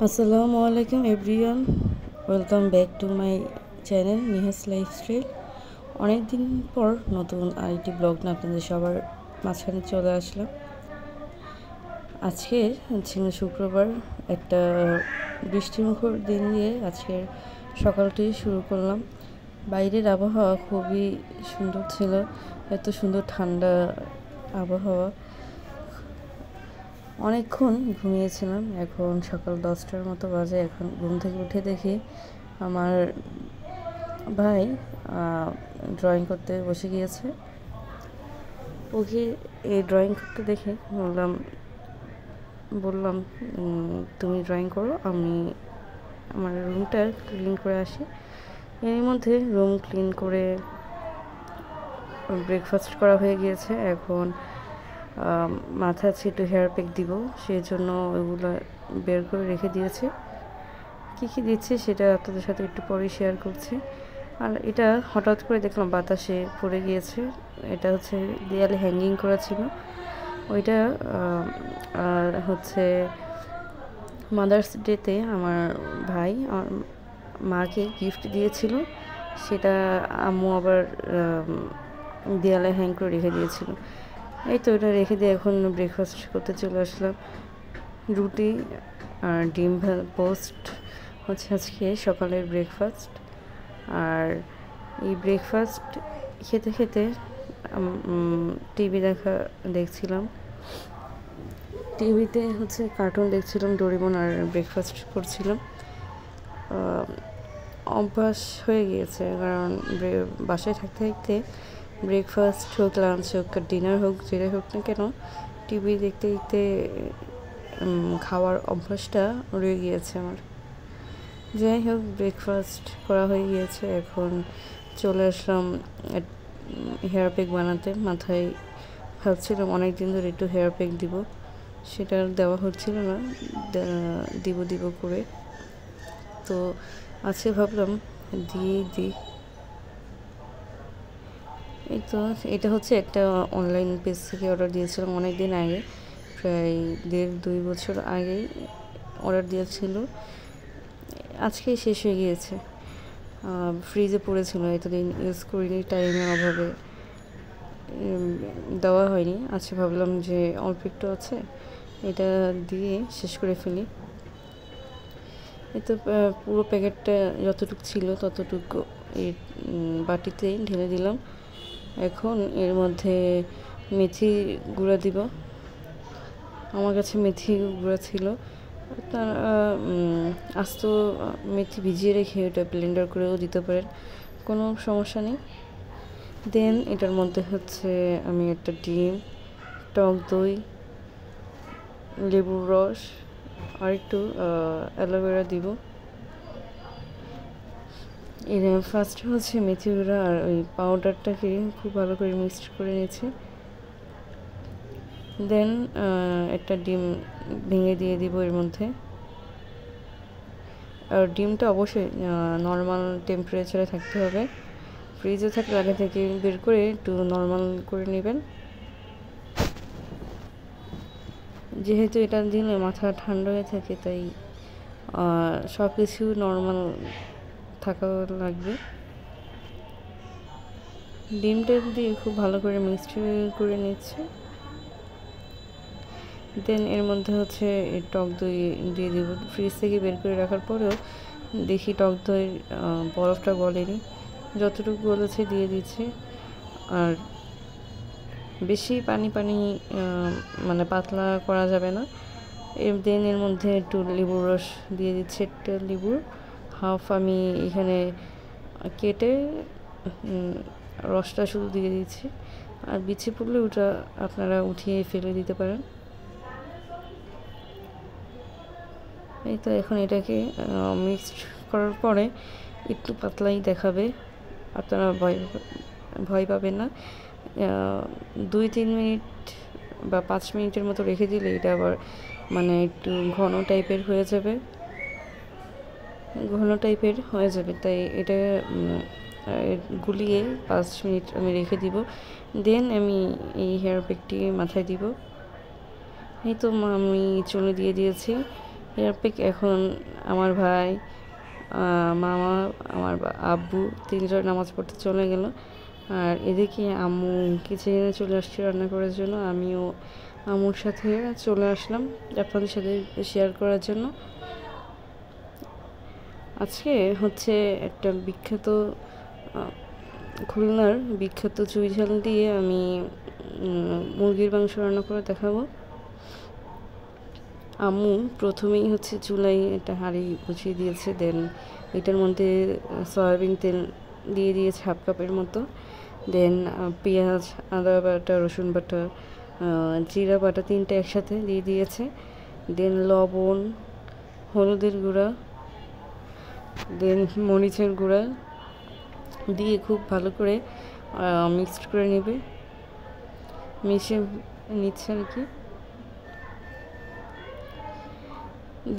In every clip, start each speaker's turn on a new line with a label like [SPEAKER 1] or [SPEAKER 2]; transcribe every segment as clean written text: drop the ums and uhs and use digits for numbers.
[SPEAKER 1] আসসালামু আলাইকুম everyone, welcome back to my channel Nihas lifestyle. অনেক দিন পর নতুন আরেকটি ব্লগ না আপনাদের সবার মাঝখানে চলে আসলাম। আজকে ছিল শুক্রবার, একটা বৃষ্টিমুখর দিন দিয়ে আজকের সকালটি শুরু করলাম। বাইরের আবহাওয়া খুবই সুন্দর ছিল, এত সুন্দর ঠান্ডা আবহাওয়া। অনেকক্ষণ ঘুমিয়েছিলাম, এখন সকাল 10টার মতো বাজে। এখন ঘুম থেকে উঠে দেখি আমার ভাই ড্রয়িং করতে বসে গিয়েছে। ওকে এই ড্রয়িং করতে দেখে বললাম তুমি ড্রয়িং করো, আমি আমার রুমটা ক্লিন করে আসি। এর মধ্যে রুম ক্লিন করে ব্রেকফাস্ট করা হয়ে গিয়েছে। এখন মাথা একটু হেয়ার প্যাক দিব, সেই জন্য ওগুলো বের করে রেখে দিয়েছে। কী দিচ্ছে সেটা আপনাদের সাথে একটু পরে শেয়ার করছি। আর এটা হঠাৎ করে দেখলাম বাতাসে পড়ে গিয়েছে। এটা হচ্ছে দেয়ালে হ্যাঙ্গিং করা ছিল ওইটা। আর হচ্ছে মাদার্স ডেতে আমার ভাই মাকে গিফট দিয়েছিল, সেটা আম্মু আবার দেয়ালে হ্যাং করে রেখে দিয়েছিল। এই তো এটা রেখে দিয়ে এখন ব্রেকফাস্ট করতে চলে আসলাম। রুটি আর ডিম পোস্ট হচ্ছে আজকে সকালের ব্রেকফাস্ট। আর এই ব্রেকফাস্ট খেতে খেতে টিভি দেখছিলাম। টিভিতে হচ্ছে কার্টুন দেখছিলাম, ডোরেমন, আর ব্রেকফাস্ট করছিলাম। অভ্যাস হয়ে গিয়েছে, কারণ বাসায় থাকতে থাকতে ব্রেকফাস্ট হোক, লাঞ্চ হোক, ডিনার হোক, যেটাই হোক না কেন, টিভি দেখতে দেখতে খাওয়ার অভ্যাসটা রয়ে গিয়েছে আমার। যাই হোক, ব্রেকফাস্ট করা হয়ে গিয়েছে, এখন চলে আসলাম হেয়ার প্যাক বানাতে। মাথায় ভাবছিলাম অনেক দিন ধরে একটু হেয়ার প্যাক দিব, সেটা দেওয়া হচ্ছিল না, দিব করে। তো আজকে ভাবলাম দিয়েই দিই। এই তো এটা হচ্ছে একটা অনলাইন পেজ থেকে অর্ডার দিয়েছিলাম অনেক দিন আগে, প্রায় 1.5-2 বছর আগেই অর্ডার দিয়েছিল। আজকেই শেষ হয়ে গিয়েছে, ফ্রিজে পড়েছিল, এতদিন ইউজ করিনি, টাইমের অভাবে দেওয়া হয়নি। আজকে ভাবলাম যে অল্প একটু আছে, এটা দিয়ে শেষ করে ফেলি। এই তো পুরো প্যাকেটটা যতটুকু ছিল ততটুকু এই বাটিতেই ঢেলে দিলাম। এখন এর মধ্যে মেথি গুঁড়া দিব। আমার কাছে মেথি গুঁড়া ছিল, তার আস্ত মেথি ভিজিয়ে রেখে ওটা ব্লেন্ডার করেও দিতে পারেন, কোনো সমস্যা নেই। দেন এটার মধ্যে হচ্ছে আমি একটা ডিম, টক দই, লেবুর রস আর একটু অ্যালোভেরা দিব। এর ফার্স্টে হচ্ছে মেথি গুঁড়া আর ওই পাউডারটাকে খুব ভালো করে মিক্সড করে নিয়েছি। দেন একটা ডিম ভেঙে দিয়ে দিব এর মধ্যে। আর ডিমটা অবশ্যই নর্মাল টেম্পারেচারে থাকতে হবে, ফ্রিজে থাকলে আগে থেকে বের করে একটু নর্মাল করে নেবেন। যেহেতু এটা দিলে মাথা ঠান্ডা হয়ে থাকে, তাই সব কিছু নর্মাল থাকা লাগবে। ডিমটা দিয়ে খুব ভালো করে মিক্সড করে নিচ্ছে। দেন এর মধ্যে হচ্ছে টক দই দিয়ে দেবো। ফ্রিজ থেকে বের করে রাখার পরেও দেখি টক দইয়ের বরফটা গলেনি, যতটুকু গলেছে দিয়ে দিচ্ছে। আর বেশি পানি মানে পাতলা করা যাবে না। দেন এর মধ্যে একটু লেবুর রস দিয়ে দিচ্ছে, একটা লেবুর হাফ আমি এখানে কেটে রসটা শুধু দিয়ে দিচ্ছি। আর বিছে পড়লে ওটা আপনারা উঠিয়ে ফেলে দিতে পারেন। এই তো এখন এটাকে মিক্সড করার পরে একটু পাতলাই দেখাবে, আপনারা ভয় পাবেন না। 2-3 মিনিট বা 5 মিনিটের মতো রেখে দিলে এটা আবার মানে একটু ঘন টাইপের হয়ে যাবে, তাই এটা গুলিয়ে 5 মিনিট আমি রেখে দিব। দেন আমি এই হেয়ার প্যাকটি মাথায় দিব। এই তো আমি চুলে দিয়ে দিয়েছি। হেয়ার প্যাক এখন আমার ভাই, মামা, আমার আব্বু 3 জন নামাজ পড়তে চলে গেল। আর এদিকে আম্মু কিচেনে চলে আসছে রান্না করার জন্য। আমিও আম্মুর সাথে চলে আসলাম আপনাদের সাথে শেয়ার করার জন্য। আজকে হচ্ছে একটা বিখ্যাত খুলনার বিখ্যাত চুই ঝাল দিয়ে আমি মুরগির মাংস রান্না করে দেখাবো। আম্মু প্রথমেই হচ্ছে চুলায় একটা হাঁড়ি বসিয়ে দিয়েছে, দেন এটার মধ্যে সয়াবিন তেল দিয়ে দিয়েছে 1/2 কাপের মতো। দেন পেঁয়াজ, আদা বাটা, রসুন বাটা, জিরা বাটা 3টা একসাথে দিয়ে দিয়েছে। দেন লবণ, হলুদের গুঁড়া, দেন মরিচের গুঁড়া দিয়ে খুব ভালো করে মিক্সড করে নেবে, মিশিয়ে নিচ্ছে আর কি।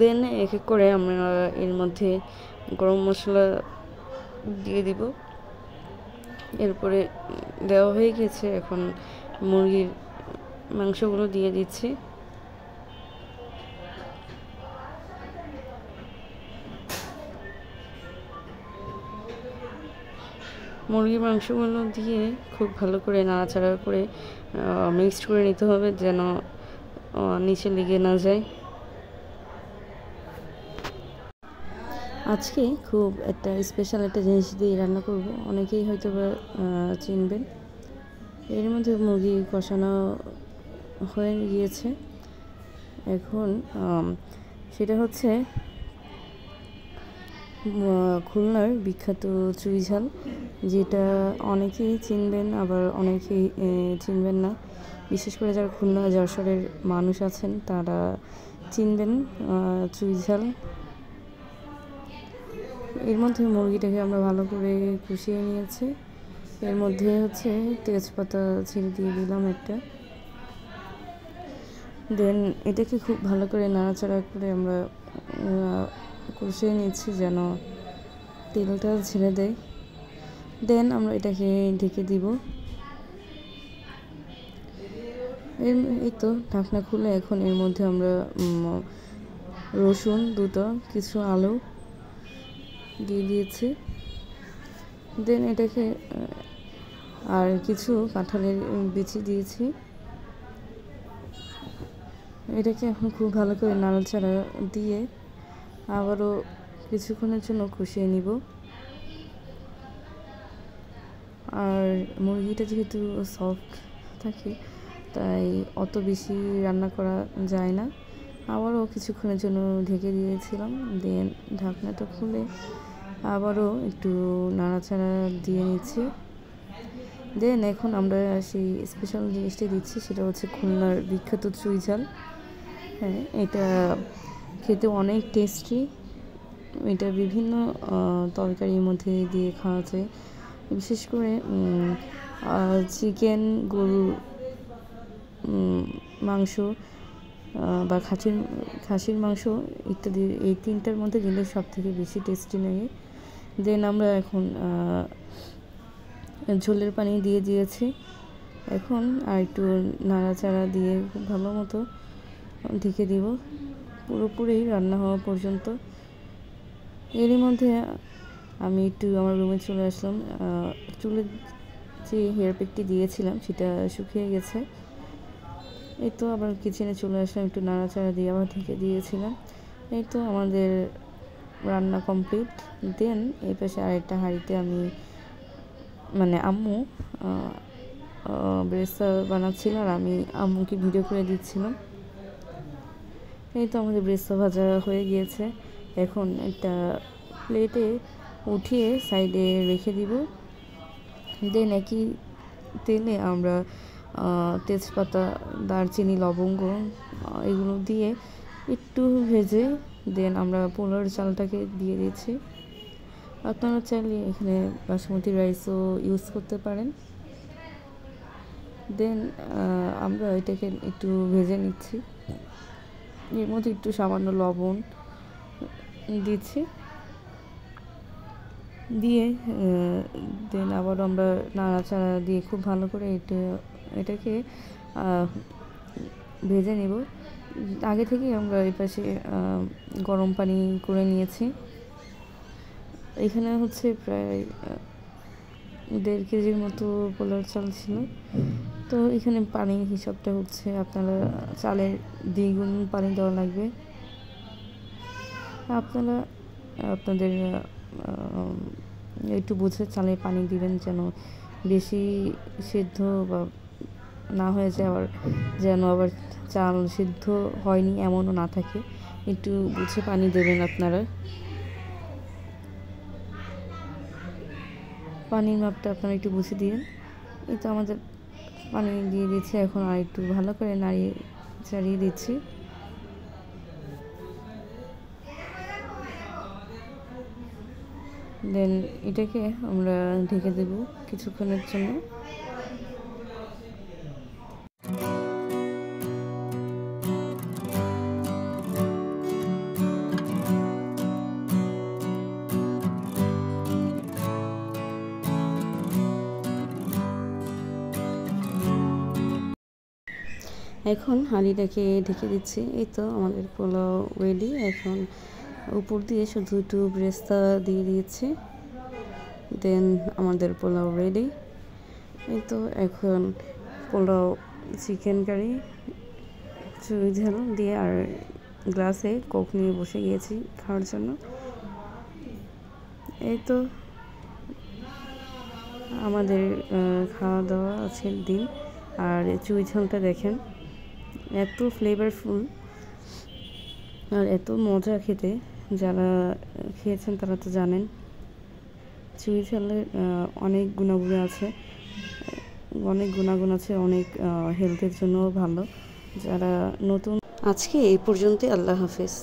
[SPEAKER 1] দেন এক এক করে আমরা এর মধ্যে গরম মশলা দিয়ে দিব। এরপরে দেওয়া হয়ে গেছে, এখন মুরগির মাংসগুলো দিয়ে দিচ্ছি। মুরগির মাংসগুলো দিয়ে খুব ভালো করে নাড়াচাড়া করে মিক্সড করে নিতে হবে, যেন নিচে লেগে না যায়। আজকে খুব একটা স্পেশাল একটা জিনিস দিয়ে রান্না করব, অনেকেই হয়তো বা চিনবেন। এর মধ্যে মুরগি কষানো হয়ে গিয়েছে। এখন সেটা হচ্ছে খুলনার বিখ্যাত চুই ঝাল, যেটা অনেকেই চিনবেন আবার অনেকেই চিনবেন না। বিশেষ করে যারা খুলনা যশোরের মানুষ আছেন তারা চিনবেন চুই ঝাল। এর মধ্যে মুরগিটাকে আমরা ভালো করে কষিয়ে নিয়েছি। এর মধ্যে হচ্ছে তেজপাতা ছিঁড়ে দিয়ে দিলাম একটা। দেন এটাকে খুব ভালো করে নাড়াচাড়া করে আমরা কষিয়ে নিচ্ছি যেন তেলটা ছেড়ে দেয়। দেন আমরা এটাকে ঢেকে দিব। এই তো ঢাকনা খুলে এখন এর মধ্যে আমরা রসুন 2টা, কিছু আলু দিয়ে দিয়েছি। দেন এটাকে আর কিছু কাঁঠালের বিচি দিয়েছি। এটাকে এখন খুব ভালো করে নাড়াচাড়া দিয়ে আবারও কিছুক্ষণের জন্য কষিয়ে নিব। আর মুরগিটা যেহেতু সফট থাকে তাই অত বেশি রান্না করা যায় না। আবারও কিছুক্ষণের জন্য ঢেকে দিয়েছিলাম। দেন ঢাকনাটা খুলে আবারও একটু নাড়াচাড়া দিয়ে নিচ্ছি। দেন এখন আমরা সেই স্পেশাল জিনিসটা দিচ্ছি, সেটা হচ্ছে খুলনার বিখ্যাত চুই ঝাল। হ্যাঁ, এটা খেতে অনেক টেস্টি। এটা বিভিন্ন তরকারির মধ্যে দিয়ে খাওয়া যায়, বিশেষ করে চিকেন, গরুর মাংস বা খাসির মাংস ইত্যাদি, এই 3টার মধ্যে দিলে সব থেকে বেশি টেস্টি লাগে। দেন আমরা এখন ঝোলের পানি দিয়ে দিয়েছি। এখন আর একটু নাড়াচাড়া দিয়ে খুব ভালো মতো ঢেকে দিব পুরোপুরি রান্না হওয়া পর্যন্ত। এরই মধ্যে আমি একটু আমার রুমে চলে আসলাম। চুলে যে হেয়ার প্যাকটি দিয়েছিলাম সেটা শুকিয়ে গেছে। এই তো আবার কিচেনে চলে আসলাম, একটু নাড়াচাড়া দিয়ে আবার ঢেকে দিয়েছিলাম। এই তো আমাদের রান্না কমপ্লিট। দেন এই পাশে আরেকটা হাঁড়িতে আমি আম্মু ব্রেস্তা বানাচ্ছিল আর আমি আম্মুকে ভিডিও করে দিচ্ছিলাম। এই তো আমাদের ব্রেস্তা ভাজা হয়ে গিয়েছে। এখন একটা প্লেটে উঠিয়ে সাইডে রেখে দিব। দেন একই তেলে আমরা তেজপাতা, দারচিনি, লবঙ্গ এগুলো দিয়ে একটু ভেজে দেন আমরা পোলাওর চালটাকে দিয়ে দিচ্ছি। আপনারা চাইলে এখানে বাসমতি রাইসও ইউজ করতে পারেন। দেন আমরা এটাকে একটু ভেজে নিচ্ছি। এর মধ্যে একটু সামান্য লবণ দিচ্ছি, দিয়ে দেন আবার আমরা নাড়াচাড়া দিয়ে খুব ভালো করে এটাকে ভেজে নেব। আগে থেকেই আমরা এই পাশে গরম পানি করে নিয়েছি। এখানে হচ্ছে প্রায় 1.5 কেজির মতো পোলাও চাল ছিল। তো এখানে পানির হিসাবটা হচ্ছে আপনারা চালের দ্বিগুণ পানি দেওয়া লাগবে। আপনারা আপনাদের একটু বুঝে চালের পানি দিবেন, যেন বেশি সিদ্ধ বা না হয়ে যায়, আবার যেন আবার চাল সিদ্ধ হয়নি এমনও না থাকে। একটু বুঝে পানি দেবেন আপনারা। পানির মাপটা আপনারা একটু বুঝে দিন। এই তো আমাদের পানি দিয়ে দিচ্ছি, এখন আর একটু ভালো করে নাড়িয়ে চাড়িয়ে দিচ্ছি। দেন এটাকে আমরা ঢেকে দেব কিছুক্ষণের জন্য। এখন হাঁড়িটাকে ঢেকে দিচ্ছি। এই তো আমাদের পোলাও রেডি। এখন উপর দিয়ে শুধু একটু ব্রেস্তা দিয়ে দিয়েছি, দেন আমাদের পোলাও রেডি। এই তো এখন পোলাও চিকেন কারি চুই ঝাল দিয়ে আর গ্লাসে কোক নিয়ে বসে গিয়েছি খাওয়ার জন্য। এই তো আমাদের খাওয়া দাওয়া আজকের দিন। আর চুই ঝালটা দেখেন, এত ফ্লেভারফুল আর এত মজা খেতে। যারা খেয়েছেন তারা তো জানেন চুই ঝালের অনেক গুণাগুণ আছে, অনেক হেলথের জন্যও ভালো। যারা নতুন, আজকে এই পর্যন্তই। আল্লাহ হাফেজ।